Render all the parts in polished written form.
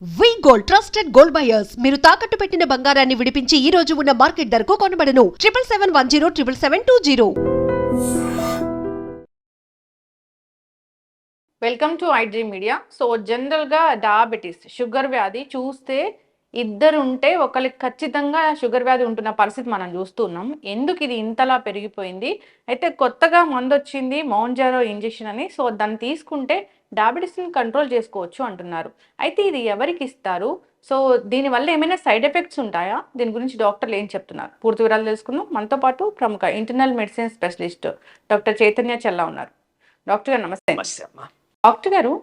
వి gold trusted gold buyers మీరు తాకట్టు పెట్టిన బంగారాన్ని విడిపించి ఈ రోజు ఉన్న మార్కెట్ ధరకు కొనబడను 7771077720. Welcome to iDream media. So జనరల్గా డయాబెటీస్ షుగర్ వ్యాధి చూస్తే ఇద్దరు ఉంటే ఒకరికి ఖచ్చితంగా షుగర్ వ్యాధి ఉంటున్న పరిస్థితి మనం చూస్తున్నాం. ఎందుకు ఇది ఇంతలా పెరిగిపోయింది? అయితే కొత్తగా మందు వచ్చింది మౌంజారో ఇంజెక్షన్ అని. సో దాన్ని తీసుకుంటే డయాబెటీస్ని కంట్రోల్ చేసుకోవచ్చు అంటున్నారు. అయితే ఇది ఎవరికి ఇస్తారు? సో దీనివల్ల ఏమైనా సైడ్ ఎఫెక్ట్స్ ఉంటాయా? దీని గురించి డాక్టర్లు ఏం చెప్తున్నారు? పూర్తి వివరాలు తెలుసుకుందాం. మనతో పాటు ప్రముఖ internal medicine specialist doctor Chaitanya Chella ఉన్నారు. డాక్టర్ గారు నమస్తే. డాక్టర్ గారు,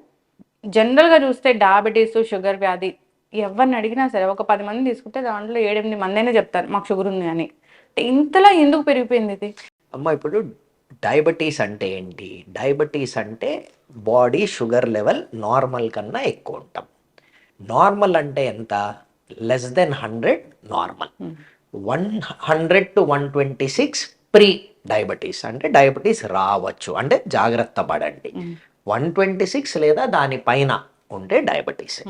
జనరల్గా చూస్తే డయాబెటీస్ షుగర్ వ్యాధి ఎవరిని అడిగినా సరే ఒక 10 మంది తీసుకుంటే దాంట్లో 7-8 మంది అయినా చెప్తారు మాకు షుగర్ ఉంది అని. ఇంతలా ఎందుకు పెరిగిపోయింది ఇది? అమ్మ, ఇప్పుడు డయాబెటీస్ అంటే ఏంటి? డయాబెటీస్ అంటే బాడీ షుగర్ లెవెల్ నార్మల్ కన్నా ఎక్కువ ఉంటాం. నార్మల్ అంటే ఎంత? Less than 100 normal. 100 to 126 pre diabetes, అంటే డయాబెటీస్ రావచ్చు, అంటే జాగ్రత్త పడండి. 126 లేదా దానిపైన ఉంటే డయాబెటీస్.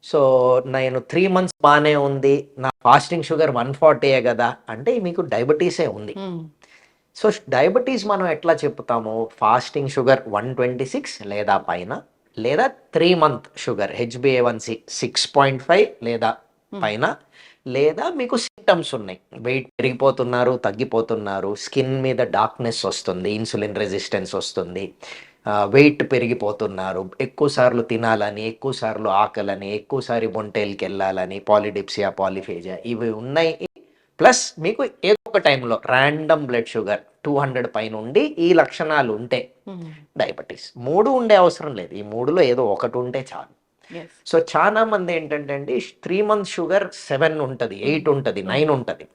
సో నేను 3 months బాగానే ఉంది, నా ఫాస్టింగ్ షుగర్ 140 కదా అంటే మీకు డయాబెటీసే ఉంది. సో డయాబెటీస్ మనం ఎట్లా చెప్తాము? ఫాస్టింగ్ షుగర్ 126 లేదా పైన, లేదా 3 month షుగర్ HbA1c 6.5 లేదా పైన, లేదా మీకు సింటమ్స్ ఉన్నాయి, వెయిట్ పెరిగిపోతున్నారు, తగ్గిపోతున్నారు, స్కిన్ మీద డార్క్నెస్ వస్తుంది, ఇన్సులిన్ రెసిస్టెన్స్ వస్తుంది, వెయిట్ పెరిగిపోతున్నారు, ఎక్కువసార్లు తినాలని, ఎక్కువసార్లు ఆకలని, ఎక్కువసారి బొంటేల్కి వెళ్ళాలని, పాలిడిప్సియా, పాలిఫేజియా ఇవి ఉన్నాయి. ప్లస్ మీకు ఏదో ఒక టైంలో ర్యాండమ్ బ్లడ్ షుగర్ 200 పైన ఉండి ఈ లక్షణాలు ఉంటే డయాబెటీస్. 3 ఉండే అవసరం లేదు, ఈ 3లో ఏదో ఒకటి ఉంటే చాలు. సో చాలా మంది ఏంటంటే అండి 3 months షుగర్ 7 ఉంటుంది, 8 ఉంటుంది, 9 ఉంటుంది,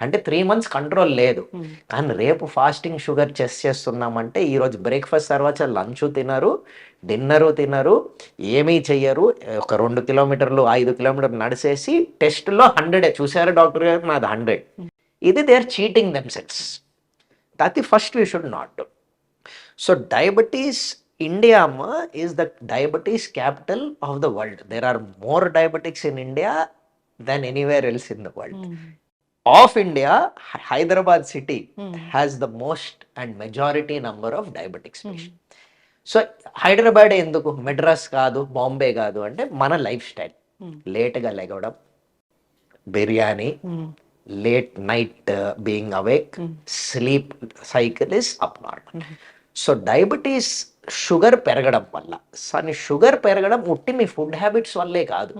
అంటే 3 months కంట్రోల్ లేదు. కానీ రేపు ఫాస్టింగ్ షుగర్ చెక్ చేస్తున్నామంటే ఈరోజు బ్రేక్ఫాస్ట్ తర్వాత లంచ్ తినరు, డిన్నరు తినరు, ఏమీ చెయ్యరు, ఒక 2 kilometers 5 kilometers నడిచేసి టెస్ట్లో 100 చూసారా డాక్టర్ గారు నాది 100. ఇది they are cheating themselves. That first we should not do. So diabetes, India is the diabetes capital of the world. There are more diabetics in India than anywhere else in the world. Of India, Hyderabad city has the most and majority number of diabetics patients. So Hyderabad ఎందుకు, మెడ్రాస్ కాదు, బాంబే కాదు అంటే మన lifestyle. లేట్గా లెగవడం, biryani, late night being awake, sleep cycle is abnormal. So diabetes sugar పెరగడం వల్ల, sugar పెరగడం ఉట్టి మీ ఫుడ్ హ్యాబిట్స్ వల్లే కాదు,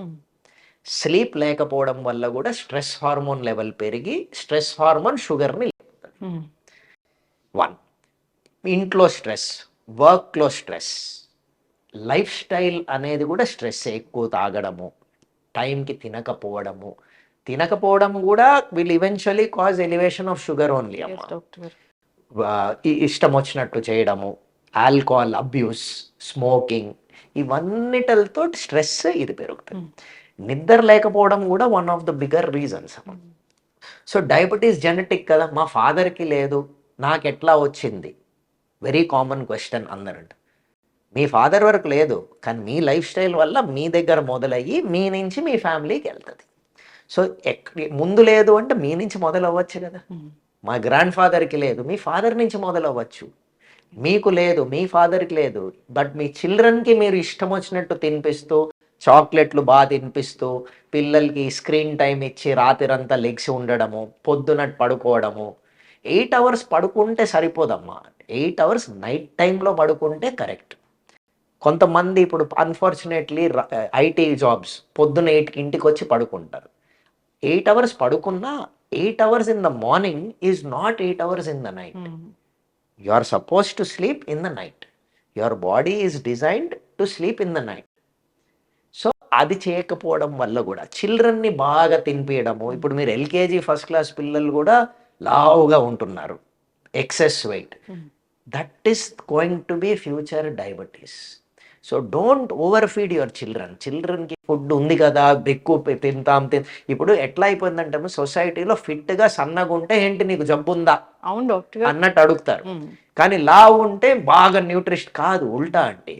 స్లీప్ లేకపోవడం వల్ల కూడా స్ట్రెస్ హార్మోన్ లెవెల్ పెరిగి స్ట్రెస్ హార్మోన్ షుగర్ని లేపుతుంది. 1 ఇంట్లో స్ట్రెస్, వర్క్లో స్ట్రెస్, లైఫ్ స్టైల్ అనేది కూడా స్ట్రెస్. ఎక్కువ తాగడము, టైంకి తినకపోవడం కూడా will eventually cause elevation of sugar only. ఇష్టం వచ్చినట్టు చేయడము, ఆల్కహాల్ అబ్యూస్, స్మోకింగ్, ఇవన్నిటితో స్ట్రెస్ ఇది పెరుగుతుంది. నిద్ర లేకపోవడం కూడా one of the bigger reasons. So diabetes genetic కదా, మా ఫాదర్కి లేదు, నాకు ఎట్లా వచ్చింది? వెరీ కామన్ క్వశ్చన్ అందరంట. మీ ఫాదర్ వరకు లేదు, కానీ మీ లైఫ్ స్టైల్ వల్ల మీ దగ్గర మొదలయ్యి మీ నుంచి మీ ఫ్యామిలీకి వెళ్తుంది. సో ముందు లేదు అంటే మీ నుంచి మొదలవ్వచ్చు కదా. మా గ్రాండ్ ఫాదర్కి లేదు, మీ ఫాదర్ నుంచి మొదలవ్వచ్చు. మీకు లేదు, మీ ఫాదర్కి లేదు, బట్ మీ చిల్డ్రన్కి మీరు ఇష్టం వచ్చినట్టు తినిపిస్తూ, చాక్లెట్లు బాగా తినిపిస్తూ, పిల్లలకి స్క్రీన్ టైం ఇచ్చి రాత్రంతా లెగ్సి ఉండడము, పొద్దున పడుకోవడము. 8 hours పడుకుంటే సరిపోదమ్మా, 8 hours నైట్ టైంలో పడుకుంటే కరెక్ట్. కొంతమంది ఇప్పుడు అన్ఫార్చునేట్లీ IT జాబ్స్ పొద్దున 8కి ఇంటికి వచ్చి పడుకుంటారు. 8 hours పడుకున్నా 8 hours in the morning is not 8 hours in the night. You are supposed to sleep in the night. Your body is designed to sleep in the night. So అది చేయకపోవడం వల్ల కూడా చిల్డ్రన్ని బాగా తినిపించడము. ఇప్పుడు మీరు LKG ఫస్ట్ క్లాస్ పిల్లలు కూడా లావుగా ఉంటున్నారు, excess weight. That is going to be future diabetes. So don't over feed your చిల్డ్రన్కి ఫుడ్ ఉంది కదా, ఎక్కువ తింటాం. ఇప్పుడు ఎట్లా అయిపోయిందంటే సొసైటీలో ఫిట్గా సన్నగా ఉంటే ఏంటి నీకు జబ్బు ఉందా అన్నట్టు అడుగుతారు. కానీ లావు ఉంటే బాగా న్యూట్రిషన్ కాదు, ఉల్టా. అంటే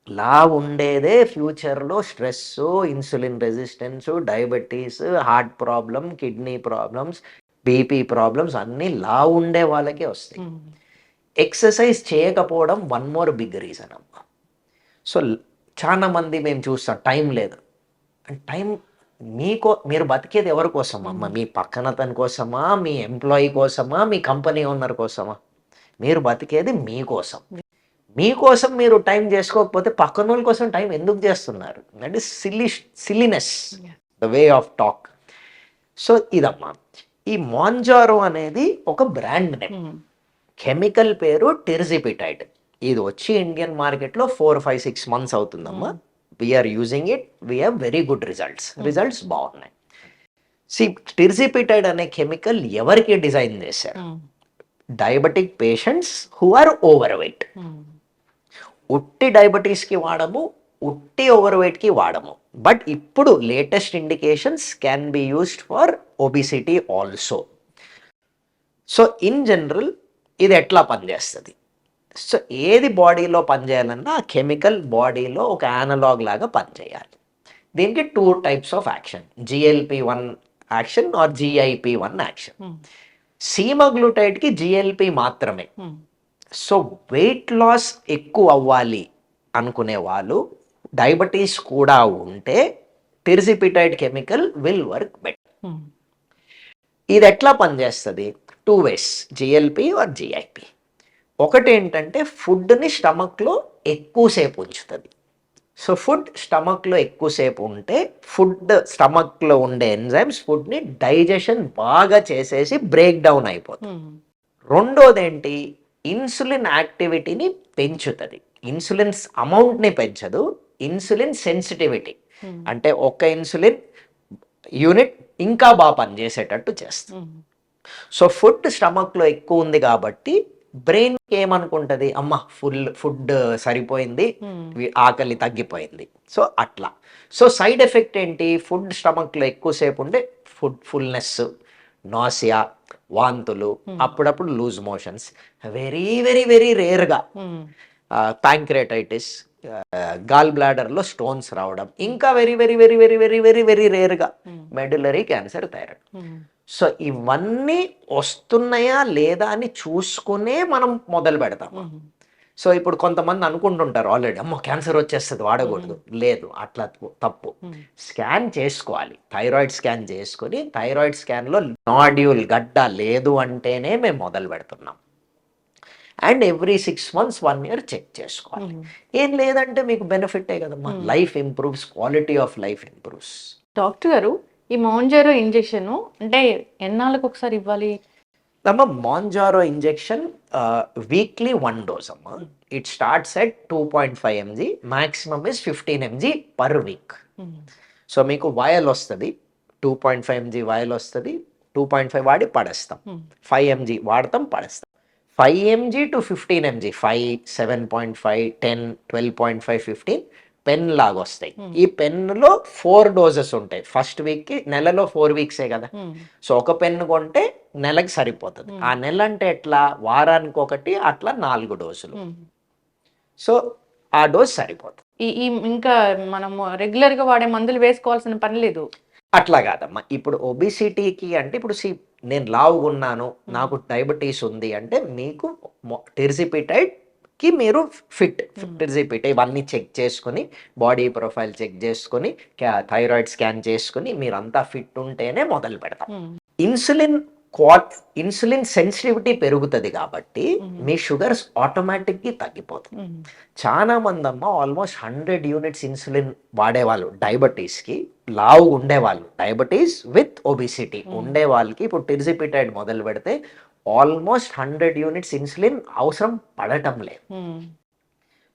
లావు ఉండేదే ఫ్యూచర్లో stress, insulin resistance, diabetes, heart problem, kidney problems, BP problems అన్నీ లావు ఉండే వాళ్ళకే వస్తాయి. ఎక్సర్సైజ్ చేయకపోవడం వన్ మోర్ బిగ్ రీజన్ అమ్మ. సో చాలా మంది మేము చూస్తాం టైం లేదు. టైం మీరు బతికేది ఎవరి కోసం అమ్మ? మీ పక్కన తన కోసమా, మీ ఎంప్లాయీ కోసమా, మీ కంపెనీ ఓనర్ కోసమా? మీరు బతికేది మీకోసం. మీకోసం మీరు టైం చేసుకోకపోతే పక్కన వాళ్ళ కోసం టైం ఎందుకు చేస్తున్నారు? That is silliness, the way of talk. So ఇదమ్మా, ఈ మాంజారో అనేది ఒక బ్రాండ్ నేమ్. కెమికల్ పేరు టెర్జిపిటైడ్. ఇది వచ్చి ఇండియన్ మార్కెట్లో 4-5-6 months అవుతుందమ్మా. We are using it, we have very good results బాగున్నాయి. టెర్జిపిటైడ్ అనే కెమికల్ ఎవరికి డిజైన్ చేశారు? Diabetic patients who are over weight. ఉట్టి డయాబెటీస్కి వాడము, ఉట్టి ఓవర్ వెయిట్కి వాడము. బట్ ఇప్పుడు latest indications can be used for obesity also. So in general ఇది ఎట్లా పనిచేస్తుంది? సో ఏది బాడీలో పనిచేయాలన్నా ఆ కెమికల్ బాడీలో ఒక యానలాగ్ లాగా పనిచేయాలి. దీనికి 2 types of action, GLP-1 action or GIP-1 action. సీమాగ్లూటైడ్కి GLP మాత్రమే. సో వెయిట్ లాస్ ఎక్కువ అవ్వాలి అనుకునే వాళ్ళు, డయాబెటీస్ కూడా ఉంటే tirzepatide chemical will work better. ఇది ఎట్లా పనిచేస్తుంది? 2 ways, GLP ఆర్ GIP. ఒకటి ఏంటంటే ఫుడ్ని స్టమక్లో ఎక్కువసేపు ఉంచుతుంది. సో ఫుడ్ స్టమక్లో ఎక్కువసేపు ఉంటే ఫుడ్ స్టమక్లో ఉండే ఎంజైమ్స్ ఫుడ్ని డైజెషన్ బాగా చేసేసి బ్రేక్ డౌన్ అయిపోతుంది. రెండోది ఏంటి? ఇన్సులిన్ యాక్టివిటీని పెంచుతుంది. ఇన్సులిన్ అమౌంట్ని పెంచదు, ఇన్సులిన్ సెన్సిటివిటీ. అంటే ఒక ఇన్సులిన్ యూనిట్ ఇంకా బాగా పనిచేసేటట్టు చేస్తుంది. సో ఫుడ్ స్టమక్లో ఎక్కువ ఉంది కాబట్టి బ్రెయిన్ ఏమనుకుంటుంది, అమ్మ ఫుడ్ సరిపోయింది, ఆకలి తగ్గిపోయింది. సో అట్లా. సో సైడ్ ఎఫెక్ట్ ఏంటి? ఫుడ్ స్టమక్లో ఎక్కువసేపు ఉంటే ఫుల్నెస్, నాసియా, వాంతులు, అప్పుడప్పుడు loose motions, very very very రేర్గా ప్యాంక్రెటైటిస్, గాల్ బ్లాడర్లో స్టోన్స్ రావడం, ఇంకా very very very very very very very రేర్గా మెడులరీ క్యాన్సర్, థైరాయిడ్. సో ఇవన్నీ వస్తున్నాయా లేదా అని చూసుకునే మనం మొదలు పెడతాం. సో ఇప్పుడు కొంతమంది అనుకుంటుంటారు ఆల్రెడీ, అమ్మో క్యాన్సర్ వచ్చేస్తుంది వాడకూడదు. లేదు, అట్లా తప్పు. స్కాన్ చేసుకోవాలి, థైరాయిడ్ స్కాన్ చేసుకుని థైరాయిడ్ స్కాన్లో నాడ్యూల్ గడ్డ లేదు అంటేనే మేము మొదలు పెడుతున్నాం. And every 6 months 1 year check చేసుకోవాలి. ఏం లేదంటే మీకు బెనిఫిటే కదమ్మా. Life improves, quality of life improves. Doctor గారు, ఈ మాంజారో ఇంజెక్షన్ అంటే ఎన్నాళ్ళకు ఒకసారి ఇవ్వాలి? అమ్మ మాంజారో ఇంజెక్షన్ వీక్లీ 1 dose అమ్మ. It starts at 2.5 mg, maximum is 15 mg per week. So మీకు వయల్ వస్తుంది, 2.5 mg వయల్ వస్తుంది. 2.5 వాడి పడేస్తాం, 5 mg వాడతాం పడేస్తాం. 5 mg to 15 mg, 5, 7.5, 10, 12.5, 15 పెన్ లాగా వస్తాయి. ఈ పెన్నులో 4 doses ఉంటాయి. ఫస్ట్ వీక్కి, నెలలో 4 weeks కదా. సో ఒక పెన్ను కొంటే నెలకి సరిపోతుంది. ఆ నెల అంటే ఎట్లా, వారానికి ఒకటి, అట్లా 4 doses. సో ఆ డోస్ సరిపోతుంది. ఇంకా మనము రెగ్యులర్గా వాడే మందులు వేసుకోవాల్సిన పని లేదు. అట్లా కాదమ్మా. ఇప్పుడు ఒబిసిటీకి అంటే ఇప్పుడు నేను లావుగున్నాను, నాకు డయాబెటీస్ ఉంది అంటే మీకు టెర్జిపిటైడ్ కి మీరు ఫిట్ టెర్జిపిటైడ్ ఇవన్నీ చెక్ చేసుకుని, బాడీ ప్రొఫైల్ చెక్ చేసుకుని, థైరాయిడ్ స్కాన్ చేసుకుని మీరంతా ఫిట్ ఉంటేనే మొదలు పెడతాం. ఇన్సులిన్ సెన్సిటివిటీ పెరుగుతుంది కాబట్టి మీ షుగర్స్ ఆటోమేటిక్గా తగ్గిపోతుంది. చాలా మంది అమ్మ ఆల్మోస్ట్ 100 units ఇన్సులిన్ వాడేవాళ్ళు డయాబెటీస్కి, లావు ఉండేవాళ్ళు, డయాబెటీస్ విత్ ఒబిసిటీ ఉండే వాళ్ళకి ఇప్పుడు టెర్జిపిటైడ్ మొదలు పెడితే ఆల్మోస్ట్ 100 units ఇన్సులిన్ అవసరం పడటం లేదు.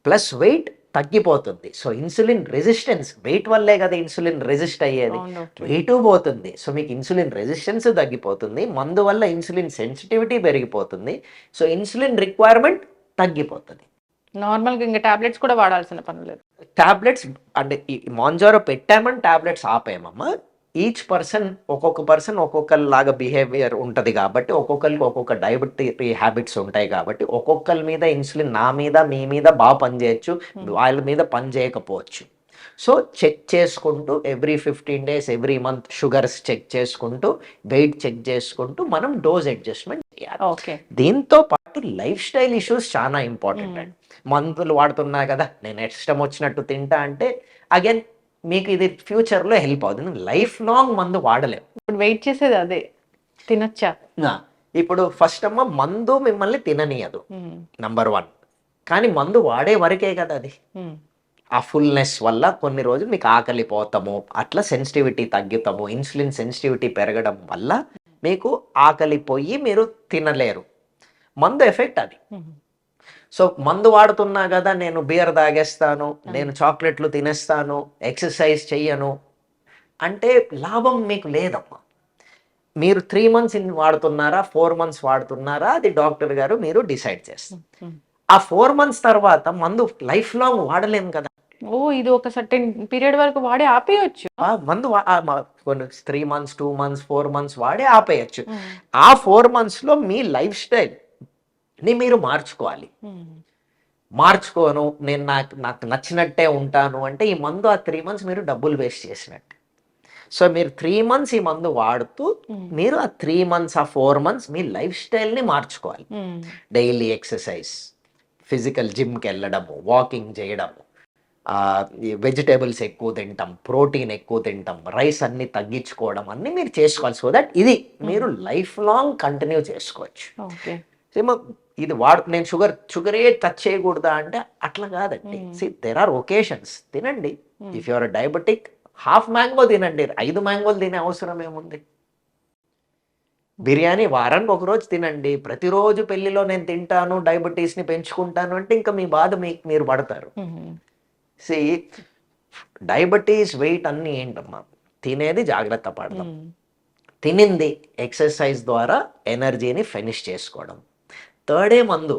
ప్లస్ వెయిట్ తగ్గిపోతుంది. సో ఇన్సులిన్ రెసిస్టెన్స్, వెయిట్ వల్లే కదా ఇన్సులిన్ రెసిస్ట్ అయ్యేది, వెయిట్ పోతుంది. సో మీకు ఇన్సులిన్ రెసిస్టెన్స్ తగ్గిపోతుంది, మందు వల్ల ఇన్సులిన్ సెన్సిటివిటీ పెరిగిపోతుంది. సో ఇన్సులిన్ రిక్వైర్మెంట్ తగ్గిపోతుంది. నార్మల్గా ఇంకా టాబ్లెట్స్ కూడా వాడాల్సిన పని లేదు. టాబ్లెట్స్ అంటే ఈ మాంజారో పెట్టామని టాబ్లెట్స్ ఆపేమమ్మా. ఈచ్ పర్సన్ ఒక్కొక్కలాగా బిహేవియర్ ఉంటుంది కాబట్టి ఒక్కొక్కరికి ఒక్కొక్క డయాబెటీ హ్యాబిట్స్ ఉంటాయి కాబట్టి ఒక్కొక్కరి మీద ఇన్సులిన్ నా మీద మీ మీద బాగా పనిచేయచ్చు, వాళ్ళ మీద పని చేయకపోవచ్చు. సో చెక్ చేసుకుంటూ every 15 days every month sugars check చేసుకుంటూ వెయిట్ చెక్ చేసుకుంటూ మనం డోస్ అడ్జస్ట్మెంట్ చేయాలి. ఓకే. దీంతో పాటు లైఫ్ స్టైల్ ఇష్యూస్ చాలా ఇంపార్టెంట్ అండి. మందులు వాడుతున్నా కదా నేను ఇష్టం వచ్చినట్టు తింటా అంటే అగైన్ మీకు ఇది ఫ్యూచర్లో హెల్ప్ అవుతుంది. లైఫ్ లాంగ్ మందు వాడలేము. ఇప్పుడు వెయిట్ చేసేది అదే, తినొచ్చా? ఇప్పుడు ఫస్ట్ అమ్మ మందు మిమ్మల్ని తిననీయదు నంబర్ 1. కానీ మందు వాడే వరకే కదా అది. ఆ ఫుల్నెస్ వల్ల కొన్ని రోజులు మీకు ఆకలి పోతాము, అట్లా సెన్సిటివిటీ తగ్గుతాము, ఇన్సులిన్ సెన్సిటివిటీ పెరగడం వల్ల మీకు ఆకలి పోయి మీరు తినలేరు. మందు ఎఫెక్ట్ అది. సో మందు వాడుతున్నా కదా నేను బియర్ తాగేస్తాను, నేను చాక్లెట్లు తినేస్తాను, ఎక్సర్సైజ్ చెయ్యను అంటే లాభం మీకు లేదమ్మా. మీరు 3 months వాడుతున్నారా 4 months వాడుతున్నారా అది డాక్టర్ గారు మీరు డిసైడ్ చేస్తారు. ఆ 4 months తర్వాత మందు లైఫ్ లాంగ్ వాడలేము కదా. ఓ, ఇది ఒక సర్టెన్ పీరియడ్ వరకు వాడి ఆపేయచ్చు. మందు కొన్ని 3 months 2 months 4 months వాడి ఆపేయచ్చు. ఆ 4 months లో మీ లైఫ్ స్టైల్ ని మీరు మార్చుకోవాలి. మార్చుకోను నేను నాకు నచ్చినట్టే ఉంటాను అంటే ఈ మందు ఆ 3 months మీరు డబ్బులు వేస్ట్ చేసినట్టు. సో మీరు 3 months ఈ మందు వాడుతూ మీరు ఆ 3 months ఆ 4 months మీ లైఫ్ స్టైల్ని మార్చుకోవాలి. డైలీ ఎక్సర్సైజ్, ఫిజికల్ జిమ్కి వెళ్ళడము, వాకింగ్ చేయడము, వెజిటేబుల్స్ ఎక్కువ తింటాం, ప్రోటీన్ ఎక్కువ తింటాం, రైస్ అన్ని తగ్గించుకోవడం అన్ని మీరు చేసుకోవాలి. సో దట్ ఇది మీరు లైఫ్ లాంగ్ కంటిన్యూ చేసుకోవచ్చు. ఇది నేను షుగరే టచ్ చేయకూడదా అంటే అట్లా కాదండి. There are occasions. తినండి. If you are diabetic half mango తినండి, 5 mangoes తినే అవసరం ఏముంది. బిర్యానీ వారానికి ఒక రోజు తినండి. ప్రతిరోజు పెళ్లిలో నేను తింటాను, డయాబెటీస్ని పెంచుకుంటాను అంటే ఇంకా మీ బాధ మీరు పడతారు. డయాబెటీస్ వెయిట్ అన్ని ఏంటమ్మా, తినేది జాగ్రత్త పడదాం, తినింది ఎక్సర్సైజ్ ద్వారా ఎనర్జీని ఫినిష్ చేసుకోవడం. 3rd మందు.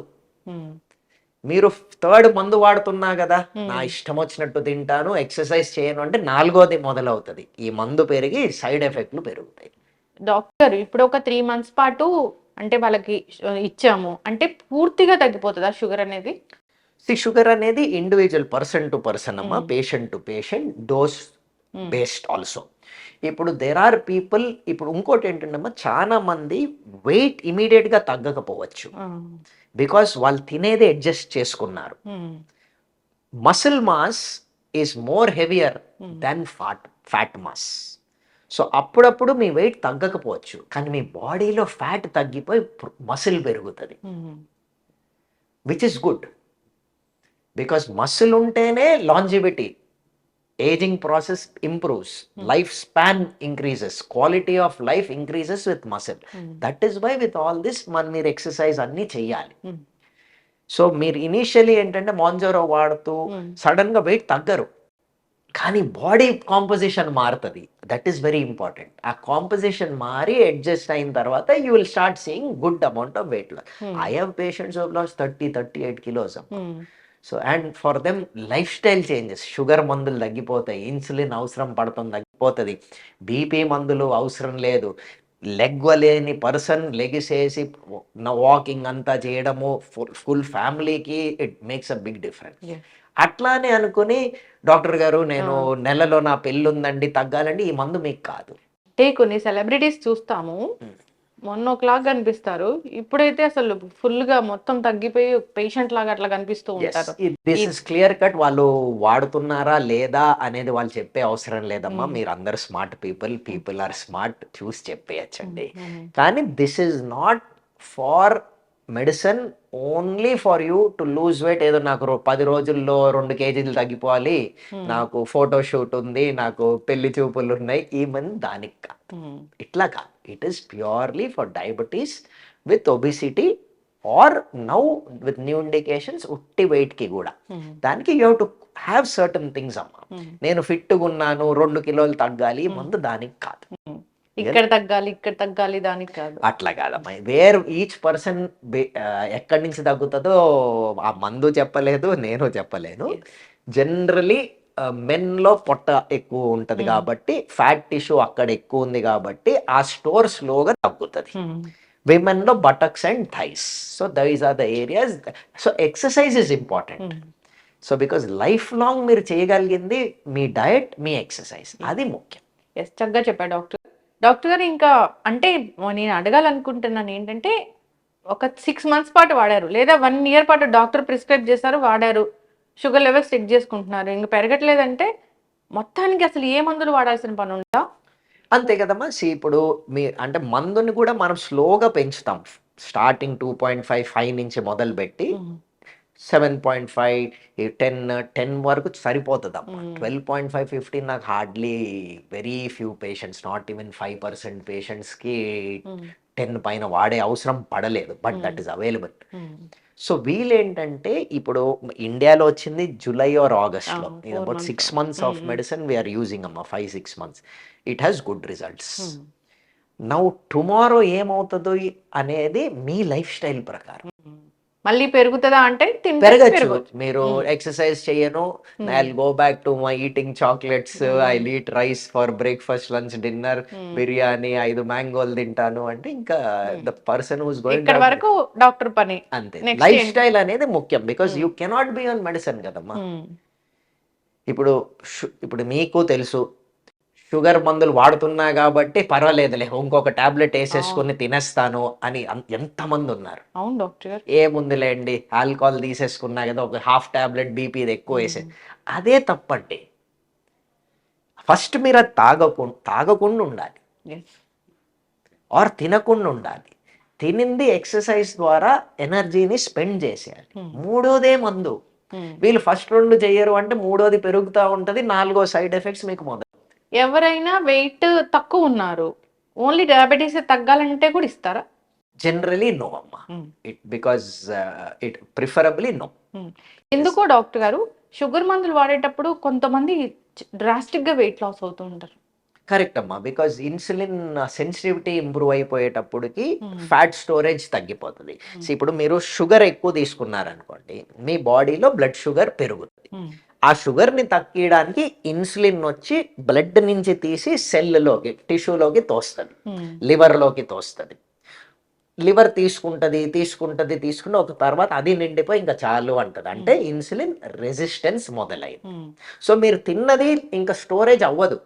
మీరు 3rd మందు వాడుతున్నా కదా నా ఇష్టం వచ్చినట్టు తింటాను ఎక్సర్సైజ్ చేయను అంటే 4వది మొదలవుతుంది. ఈ మందు పెరిగి సైడ్ ఎఫెక్ట్లు పెరుగుతాయి. డాక్టర్ ఇప్పుడు ఒక 3 months పాటు అంటే వాళ్ళకి ఇచ్చాము అంటే పూర్తిగా తగ్గిపోతుందా షుగర్ అనేది? షుగర్ అనేది ఇండివిజువల్ పర్సన్ టు పర్సన్ అమ్మా, patient to patient, dose based also. ఇప్పుడు దేర్ ఆర్ పీపుల్, ఇప్పుడు ఇంకోటి ఏంటంటే చాలా మంది వెయిట్ ఇమీడియట్ గా తగ్గకపోవచ్చు బికాస్ వాళ్ళు తినేది అడ్జస్ట్ చేసుకున్నారు. Muscle mass is more heavier than fat mass. So అప్పుడప్పుడు మీ వెయిట్ తగ్గకపోవచ్చు కానీ మీ బాడీలో ఫ్యాట్ తగ్గిపోయి మసిల్ పెరుగుతుంది, which is good. Because muscle ఉంటేనే longevity, ageing process improves, life span increases, quality of life increases with muscle. That is why with all this మీరు exercise అన్ని చెయ్యాలి. సో మీరు ఇనీషియలీ ఏంటంటే మాంజోరో వాడుతూ సడన్ గా వెయిట్ తగ్గరు కానీ బాడీ కాంపోజిషన్ మారుతుంది. That is very important. ఆ కాంపోజిషన్ మారి అడ్జస్ట్ అయిన తర్వాత you will start seeing good amount of weight loss. I have patients of loss 30-38 kilos. So and for them life style changes, sugar మందులు తగ్గిపోతాయి, insulin అవసరం పడుతుంది తగ్గిపోతుంది, బీపీ మందులు అవసరం లేదు, లెగ్వలేని పర్సన్ లెగిసేసి వాకింగ్ అంతా చేయడము ఫుల్ ఫ్యామిలీకి it makes a big difference. అట్లానే అనుకుని డాక్టర్ గారు నేను నెలలో నా పెళ్ళి ఉందండి తగ్గాలండి, ఈ మందు మీకు కాదు. అంటే కొన్ని సెలబ్రిటీస్ చూస్తాము మొన్న ఒకలాగా కనిపిస్తారు, ఇప్పుడైతే అసలు ఫుల్ గా మొత్తం తగ్గిపోయి పేషెంట్ లాగా అట్లా కనిపిస్తూ ఉంటారు. This is clear cut. వాళ్ళు వాడుతున్నారా లేదా అనేది వాళ్ళు చెప్పే అవసరం లేదమ్మా. మీరు అందరు స్మార్ట్ పీపుల్ ఆర్ స్మార్ట్, చూసి చెప్పేయచ్చండి. కానీ this is not for medicine, only for you to lose weight. ఏదో నాకు 10 రోజుల్లో 2 kgs తగ్గిపోవాలి, నాకు ఫోటో షూట్ ఉంది, నాకు పెళ్లి చూపులు ఉన్నాయి, ఈ మంది దానికి కాదు, ఇట్లా కాదు. It is purely for diabetes with obesity or now with new indications ఉట్టి వెయిట్ కి కూడా. దానికి you have to have certain things అమ్మా. నేను ఫిట్గా ఉన్నాను 2 kilos తగ్గాలి, మందు దానికి కాదు. ఇక్కడ తగ్గాలి దానికి కాదు, అట్లా కాదమ్మా. వేర్ ఈచ్ పర్సన్ ఎక్కడి నుంచి తగ్గుతుందో ఆ మందు చెప్పలేదు, నేను చెప్పలేను. జనరలీ మెన్లో పొట్ట ఎక్కువ ఉంటుంది కాబట్టి ఫ్యాట్ టిష్యూ అక్కడ ఎక్కువ ఉంది కాబట్టి ఆ స్టోర్ స్లోగా తగ్గుతుంది. విమెన్లో buttocks and thighs. So these are the areas. So exercise is important. So because lifelong మీరు చేయగలిగింది మీ డయట్, మీ ఎక్సర్సైజ్, అది ముఖ్యం. ఎస్, చక్కగా చెప్పారు డాక్టర్ గారు. ఇంకా అంటే నేను అడగాలనుకుంటున్నాను ఏంటంటే, ఒక 6 months పాటు వాడారు లేదా 1 year పాటు డాక్టర్ ప్రిస్క్రైబ్ చేశారు, వాడారు, షుగర్ లెవెల్స్ చెక్ చేసుకుంటున్నారు, ఇంకా పెరగట్లేదంటే మొత్తానికి అసలు ఏ మందులు వాడాల్సిన పని ఉందా? అంతే కదమ్మా. ఇప్పుడు మీ అంటే మందుని కూడా మనం స్లోగా పెంచుతాం. స్టార్టింగ్ 2.5 నుంచి మొదలుపెట్టి 7.5, 10 వరకు సరిపోతుంది అమ్మా. 12.5, 15 నాకు hardly very few patients, not even 5% పేషెంట్స్కి 10 పైన వాడే అవసరం పడలేదు. But that is available. So వీళ్ళేంటంటే ఇప్పుడు ఇండియాలో వచ్చింది జూలై ఆర్ ఆగస్ట్లో. ఇది about 6 months of medicine we are using అమ్మా. 5-6 months it has good results. Now tomorrow ఏమవుతుందో అనేది మీ లైఫ్ స్టైల్ ప్రకారం. మళ్ళీ పెరుగుతుందా అంటే పెరగచ్చు. మీరు ఎక్సర్సైజ్ చేయను, I go back to my eating chocolates, I eat rice for breakfast, lunch, dinner, biryani, 5 మ్యాంగోలు తింటాను అంటే ఇంకా ద పర్సన్ హూస్ గోయింగ్ ఇక్కడ వరకు డాక్టర్ పని. అంతే. లైఫ్ స్టైల్ అనేది ముఖ్యం. Because you cannot be on medicine కదమ్మా. ఇప్పుడు మీకు తెలుసు షుగర్ మందులు వాడుతున్నా కాబట్టి పర్వాలేదులే, ఇంకొక టాబ్లెట్ వేసేసుకుని తినేస్తాను అని ఎంతమంది ఉన్నారు. అవును డాక్టర్ గారు. ఏముందిలేండి, ఆల్కహాల్ తీసేసుకున్నా కదా, ఒక హాఫ్ టాబ్లెట్ బీపీ ఎక్కువ వేసే. అదే తప్పండి. ఫస్ట్ మీరు అది తాగకుండా ఉండాలి, ఆర్ తినకుండా ఉండాలి. తినింది ఎక్సర్సైజ్ ద్వారా ఎనర్జీని స్పెండ్ చేసేయాలి. మూడోదే మందు. వీళ్ళు ఫస్ట్ 2 చెయ్యరు అంటే మూడోది పెరుగుతూ ఉంటుంది, 4వ సైడ్ ఎఫెక్ట్స్ మీకు మొదలు. ఎవరైనా వెయిట్ తక్కువ ఉన్నారు, ఓన్లీ డయాబెటీస్ తగ్గాలంటే కూడా ఇస్తారా? జనరలీ నో అమ్మా. Because it preferably no. ఎందుకో డాక్టర్ గారు, షుగర్ మందులు వాడేటప్పుడు కొంతమంది డ్రాస్టిక్ గా వెయిట్ లాస్ అవుతూ ఉంటారు. కరెక్ట్ అమ్మా. బికాజ్ ఇన్సులిన్ సెన్సిటివిటీ ఇంప్రూవ్ అయిపోయేటప్పటికి ఫ్యాట్ స్టోరేజ్ తగ్గిపోతుంది. సో ఇప్పుడు మీరు షుగర్ ఎక్కువ తీసుకున్నారనుకోండి, మీ బాడీలో బ్లడ్ షుగర్ పెరుగుతుంది. ఆ షుగర్ని తగ్గించడానికి ఇన్సులిన్ వచ్చి బ్లడ్ నుంచి తీసి సెల్లోకి, టిష్యూలోకి తోస్తుంది, లివర్లోకి తోస్తుంది. లివర్ తీసుకుంటుంది ఒక తర్వాత అది నిండిపోయి ఇంకా చాలు అంటది. అంటే ఇన్సులిన్ రెసిస్టెన్స్ మొదలైంది. సో మీరు తిన్నది ఇంకా స్టోరేజ్ అవ్వదు,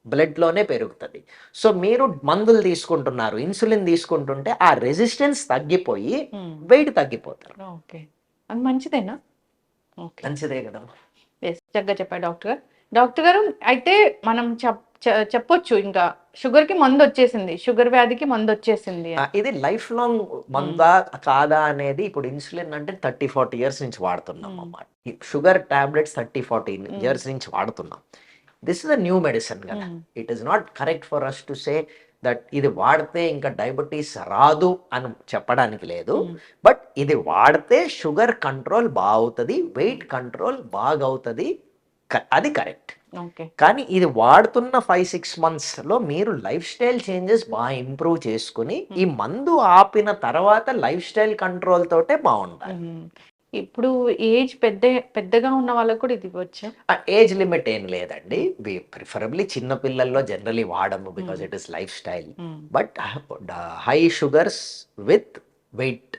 బ్లడ్లోనే పెరుగుతుంది. సో మీరు మందులు తీసుకుంటున్నారు, ఇన్సులిన్ తీసుకుంటుంటే ఆ రెసిస్టెన్స్ తగ్గిపోయి వెయిట్ తగ్గిపోతారు. ఓకే, అది మంచిదేనా? మంచిదే కదా. చక్కగా చెప్పారు డాక్టర్ గారు. అయితే మనం చెప్పొచ్చు ఇంకా షుగర్ కి మందు వచ్చేసింది, షుగర్ వ్యాధికి మందు వచ్చేసింది. ఇది లైఫ్ లాంగ్ మందా కాదా అనేది. ఇప్పుడు ఇన్సులిన్ అంటే 30-40 years నుంచి వాడుతున్నాం అన్నమాట. షుగర్ టాబ్లెట్స్ 30-40 years నుంచి వాడుతున్నాం. This is a new medicine కదా. It is not correct for us to say that ఇది వాడితే ఇంకా డయాబెటీస్ రాదు అని చెప్పడానికి లేదు. బట్ ఇది వాడితే షుగర్ కంట్రోల్ బాగుతుంది, వెయిట్ కంట్రోల్ బాగా అవుతుంది, అది కరెక్ట్. కానీ ఇది వాడుతున్న 5-6 monthsలో మీరు లైఫ్ స్టైల్ చేంజెస్ బాగా ఇంప్రూవ్ చేసుకుని ఈ మందు ఆపిన తర్వాత లైఫ్ స్టైల్ కంట్రోల్ తోటే బాగుండాలి. ఇప్పుడు ఏజ్ పెద్దగా ఉన్న వాళ్ళకు కూడా ఇది వచ్చా? ఏజ్ లిమిట్ ఏం లేదండి. ప్రిఫరబ్లీ చిన్న పిల్లల్లో జనరలీ వాడము, because it is lifestyle. But high sugars with weight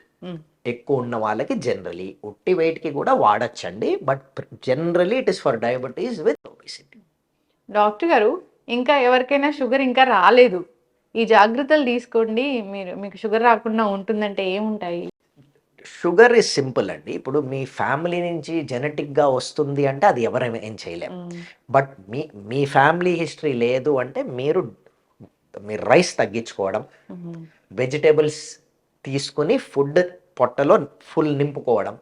ఎక్కువ ఉన్న వాళ్ళకి జనరలీ ఉట్టి వెయిట్కి కూడా వాడచ్చండి. But generally it is for diabetes with obesity. Doctor గారు, ఇంకా ఎవరికైనా షుగర్ ఇంకా రాలేదు, ఈ జాగ్రత్తలు తీసుకోండి, మీకు షుగర్ రాకుండా ఉంటుందంటే ఏముంటాయి? షుగర్ ఇస్ సింపుల్ అండి. ఇప్పుడు మీ ఫ్యామిలీ నుంచి జెనెటిక్గా వస్తుంది అంటే అది ఎవరైనా ఏం చేయలేము. బట్ మీ ఫ్యామిలీ హిస్టరీ లేదు అంటే మీరు రైస్ తగ్గించుకోవడం, వెజిటేబుల్స్ తీసుకుని ఫుడ్ పొట్టలో ఫుల్ నింపుకోవడం,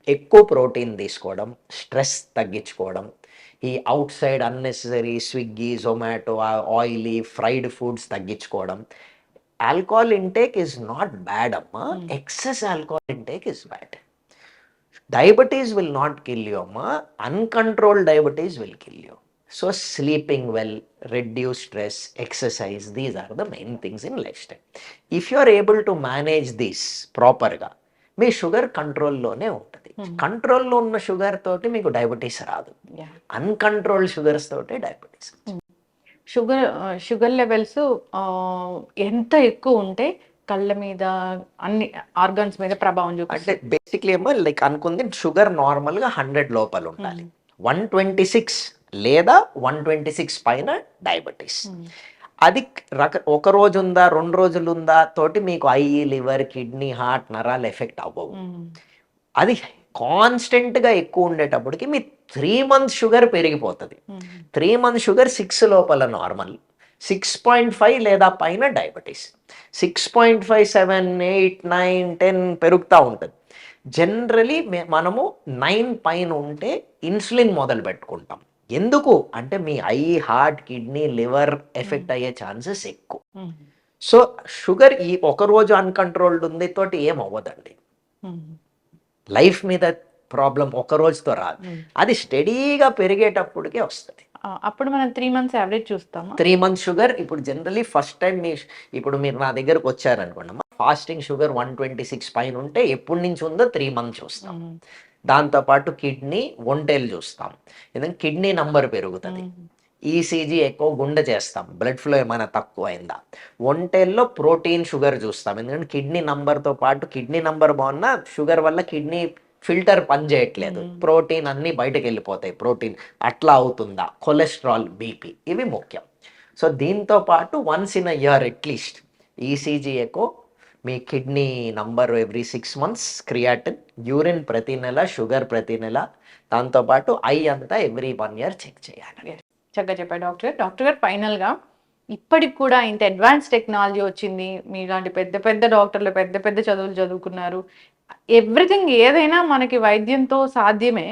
ఎక్కువ ప్రోటీన్ తీసుకోవడం, స్ట్రెస్ తగ్గించుకోవడం, ఈ out side unnecessary Swiggy, Zomato, oily fried foods తగ్గించుకోవడం. Alcohol intake is not bad, amma. Excess alcohol intake is bad. Diabetes will not kill you, amma. Uncontrolled diabetes will kill you. So sleeping well, reduce stress, exercise, these are the main things in lifestyle. If you are able to manage this proper ga, మీ sugar కంట్రోల్లోనే ఉంటుంది. కంట్రోల్లో ఉన్న sugar తోటి మీకు diabetes రాదు, Yeah. Uncontrolled sugars తోటి diabetes. Sugar levels ఎంత ఎక్కువ ఉంటే కళ్ళ మీద అన్ని ఆర్గన్స్ మీద ప్రభావం అంటే చూపిస్తుంది. బేసిక్లీ ఏమో లైక్ అనుకుంది షుగర్ నార్మల్గా 100 లోపల ఉండాలి, 126 లేదా 126 పైన డయాబెటీస్. అది ఒక రోజు ఉందా 2 రోజులు ఉందా తోటి మీకు ఐ, లివర్, కిడ్నీ, హార్ట్, నరాలు ఎఫెక్ట్ అవ్వవు. అది కాన్స్టెంట్గా ఎక్కువ ఉండేటప్పటికి మీ 3 months షుగర్ పెరిగిపోతుంది. 3 months షుగర్ 6 లోపల నార్మల్, 6.5 లేదా పైన డయాబెటీస్, 6.5, 7, 8, 9, 10 పెరుగుతూ ఉంటుంది. జనరలీ మనము 9 పైన ఉంటే ఇన్సులిన్ మొదలు పెట్టుకుంటాం. ఎందుకు అంటే me I, heart, kidney, liver effect అయ్యే ఛాన్సెస్ ఎక్కువ. సో షుగర్ ఈ ఒక రోజు అన్కంట్రోల్డ్ ఉంది తోటి ఏం అవ్వదండి, లైఫ్ మీద ప్రాబ్లం ఒక రోజుతో రాదు, అది స్టడీగా పెరిగేటప్పటికే వస్తుంది. అప్పుడు మనం 3 months యావరేజ్ చూస్తాము. 3 months షుగర్ ఇప్పుడు జనరలీ ఫస్ట్ టైం ఇప్పుడు మీరు నా దగ్గరకు వచ్చారనుకోండి, ఫాస్టింగ్ షుగర్ 126 పైన ఉంటే ఎప్పటి నుంచి ఉందో 3 months చూస్తాం. దాంతోపాటు కిడ్నీ, ఒంటేలు చూస్తాం, ఎందుకంటే కిడ్నీ నంబర్ పెరుగుతుంది. ఈసీజీ ఎక్కువ గుండె చేస్తాం, బ్లడ్ ఫ్లో ఏమైనా తక్కువ అయిందా. ఒంటేల్లో ప్రోటీన్, షుగర్ చూస్తాం, ఎందుకంటే కిడ్నీ నంబర్తో పాటు కిడ్నీ నంబర్ బాగున్నా షుగర్ వల్ల కిడ్నీ ఫిల్టర్ పని చేయట్లేదు, ప్రోటీన్ అన్నీ బయటకు వెళ్ళిపోతాయి, ప్రోటీన్ అట్లా అవుతుందా, కొలెస్ట్రాల్, బీపీ, ఇవి ముఖ్యం. సో దీంతో పాటు once in a year at least ECG ఎక్కువ, మీ kidney number every 6 months, creatinine, urine ప్రతి నెల, షుగర్ ప్రతి నెల, దాంతోపాటు ఐ అంతా ఎవ్రీ 1 year చెక్ చేయాలి. చక్కగా చెప్పారు డాక్టర్ గారు. ఫైనల్గా ఇప్పటికి కూడా ఇంత అడ్వాన్స్ టెక్నాలజీ వచ్చింది, మీలాంటి పెద్ద పెద్ద డాక్టర్లు పెద్ద పెద్ద చదువులు చదువుకున్నారు, ఎవ్రీథింగ్ ఏదైనా మనకి వైద్యంతో సాధ్యమే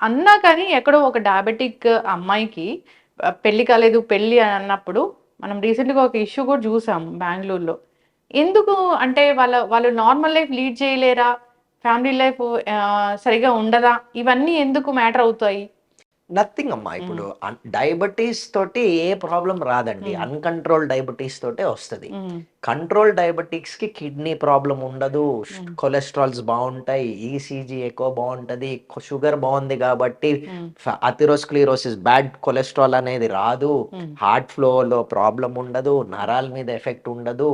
అన్నా కానీ ఎక్కడో ఒక డయాబెటిక్ అమ్మాయికి పెళ్లి కాలేదు, పెళ్ళి అన్నప్పుడు మనం రీసెంట్గా ఒక ఇష్యూ కూడా చూసాం బెంగళూరులో. ఎందుకు అంటే వాళ్ళు నార్మల్ లైఫ్ లీడ్ చేయలేరా, ఫ్యామిలీ లైఫ్ సరిగా ఉండదా, ఇవన్నీ ఎందుకు మ్యాటర్ అవుతాయి? నథింగ్ అమ్మా, ఇప్పుడు డయాబెటీస్ తోటి ఏ ప్రాబ్లం రాదండి, అన్కంట్రోల్ డయాబెటీస్ తోటే వస్తుంది. కంట్రోల్ డయాబెటిక్స్ కి కిడ్నీ ప్రాబ్లం ఉండదు, కొలెస్ట్రాల్స్ బాగుంటాయి, ఈసీజీ ఎక్కువ బాగుంటది, షుగర్ బాగుంది కాబట్టి అథెరోస్క్లెరోసిస్, బ్యాడ్ కొలెస్ట్రాల్ అనేది రాదు, హార్ట్ ఫ్లోలో ప్రాబ్లం ఉండదు, నరాల మీద ఎఫెక్ట్ ఉండదు,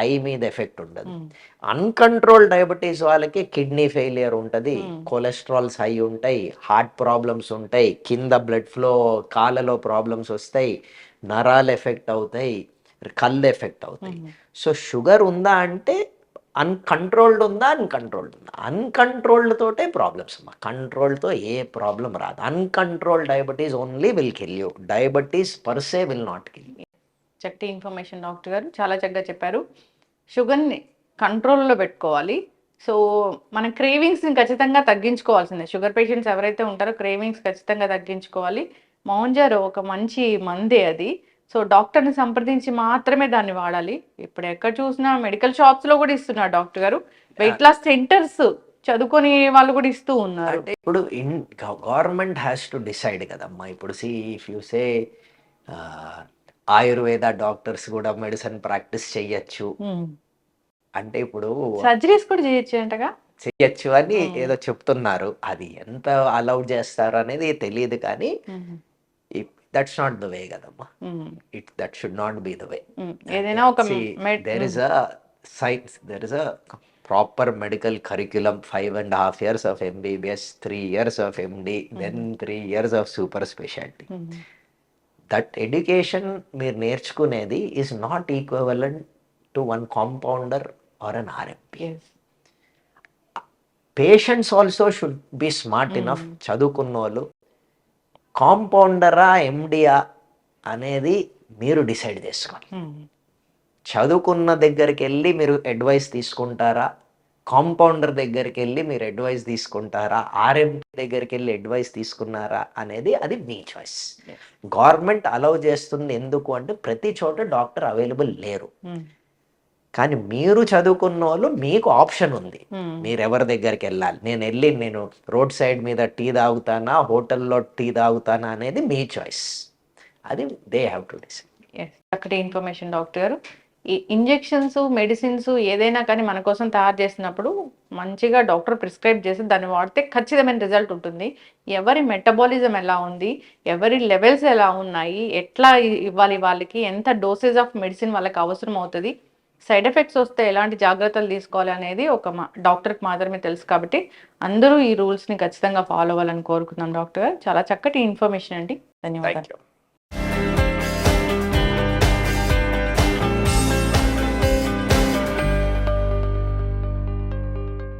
ఐ మీద ఎఫెక్ట్ ఉండదు. అన్కంట్రోల్ డయాబెటీస్ వాళ్ళకి కిడ్నీ ఫెయిలియర్ ఉంటుంది, కొలెస్ట్రాల్స్ హై ఉంటాయి, హార్ట్ ప్రాబ్లమ్స్ ఉంటాయి, కింద బ్లడ్ ఫ్లో, కాళ్ళలో ప్రాబ్లమ్స్ వస్తాయి, నరాలు ఎఫెక్ట్ అవుతాయి, కళ్ళు ఎఫెక్ట్ అవుతాయి. సో షుగర్ ఉందా అంటే అన్కంట్రోల్డ్ ఉందా, అన్కంట్రోల్డ్ తోటే ప్రాబ్లమ్స్ అమ్మా, కంట్రోల్తో ఏ ప్రాబ్లం రాదు. Uncontrolled diabetes only will kill you, diabetes per se will not kill you. చక్కటి ఇన్ఫర్మేషన్ డాక్టర్ గారు, చాలా చక్కగా చెప్పారు. షుగర్ని కంట్రోల్లో పెట్టుకోవాలి. సో మన క్రేవింగ్స్ని ఖచ్చితంగా తగ్గించుకోవాల్సిందే. షుగర్ పేషెంట్స్ ఎవరైతే ఉంటారో క్రేవింగ్స్ ఖచ్చితంగా తగ్గించుకోవాలి. మౌంజారో ఒక మంచి మందే అది. సో డాక్టర్ని సంప్రదించి మాత్రమే దాన్ని వాడాలి. ఇప్పుడు ఎక్కడ చూసినా మెడికల్ షాప్స్లో కూడా ఇస్తున్నారు డాక్టర్ గారు, వెయిట్ లాస్ సెంటర్స్ చదువుకొని వాళ్ళు కూడా ఇస్తూ ఉన్నారు. అంటే ఇప్పుడు గవర్నమెంట్ హ్యాస్ టు డిసైడ్ కదమ్మా. ఇప్పుడు if you say Ayurveda doctors కూడా మెడిసిన్ ప్రాక్టీస్ చెయ్యొచ్చు అంటే, ఇప్పుడు సర్జరీస్ కూడా చేయొచ్చు అని ఏదో చెప్తున్నారు. అది ఎంత అలౌ చేస్తారు అనేది తెలియదు, కానీ దట్స్ నాట్ ద వే కదమ్మా. That should not be the way. ఏదైనా ఒక there is a science, there is a proper medical curriculum, 5.5 years of MBBS, 3 years of MD, then 3 years of super specialty. That education మీరు నేర్చుకునేది is not equivalent to one compounder or an RMP. Patients also should be smart enough. చదువుకున్న వాళ్ళు కాంపౌండరా ఎండియా అనేది మీరు decide చేసుకోండి. చదువుకున్న దగ్గరికి వెళ్ళి మీరు అడ్వైస్ తీసుకుంటారా, కాంపౌండర్ దగ్గరికి వెళ్ళి మీరు అడ్వైస్ తీసుకుంటారా, ఆర్ఎంపీ దగ్గరికి వెళ్ళి అడ్వైస్ తీసుకున్నారా అనేది అది మీ చాయిస్. గవర్నమెంట్ అలౌ చేస్తుంది ఎందుకు అంటే ప్రతి చోట డాక్టర్ అవైలబుల్ లేరు, కానీ మీరు చదువుకున్న వాళ్ళు మీకు ఆప్షన్ ఉంది, మీరు ఎవరి దగ్గరికి వెళ్ళాలి. నేను రోడ్ సైడ్ మీద టీ తాగుతానా, హోటల్లో టీ తాగుతానా అనేది మీ చాయిస్, అది దే హ్యావ్ టు డిసైడ్. చక్కటి ఇన్ఫర్మేషన్ డాక్టర్ గారు. ఈ ఇంజెక్షన్స్, మెడిసిన్స్ ఏదైనా కానీ మన కోసం తయారు చేసినప్పుడు మంచిగా డాక్టర్ ప్రిస్క్రైబ్ చేసి దాన్ని వాడితే ఖచ్చితమైన రిజల్ట్ ఉంటుంది. ఎవరి మెటబాలిజం ఎలా ఉంది, ఎవరి లెవెల్స్ ఎలా ఉన్నాయి, ఎట్లా ఇవ్వాలి వాళ్ళకి, ఎంత డోసేజ్ ఆఫ్ మెడిసిన్ వాళ్ళకి అవసరం అవుతుంది, సైడ్ ఎఫెక్ట్స్ వస్తే ఎలాంటి జాగ్రత్తలు తీసుకోవాలి అనేది ఒక డాక్టర్కి మాత్రమే తెలుసు. కాబట్టి అందరూ ఈ రూల్స్ని ఖచ్చితంగా ఫాలో అవ్వాలని కోరుకుందాం డాక్టర్ గారు. చాలా చక్కటి ఇన్ఫర్మేషన్ అండి. ధన్యవాదాలు. Thank you.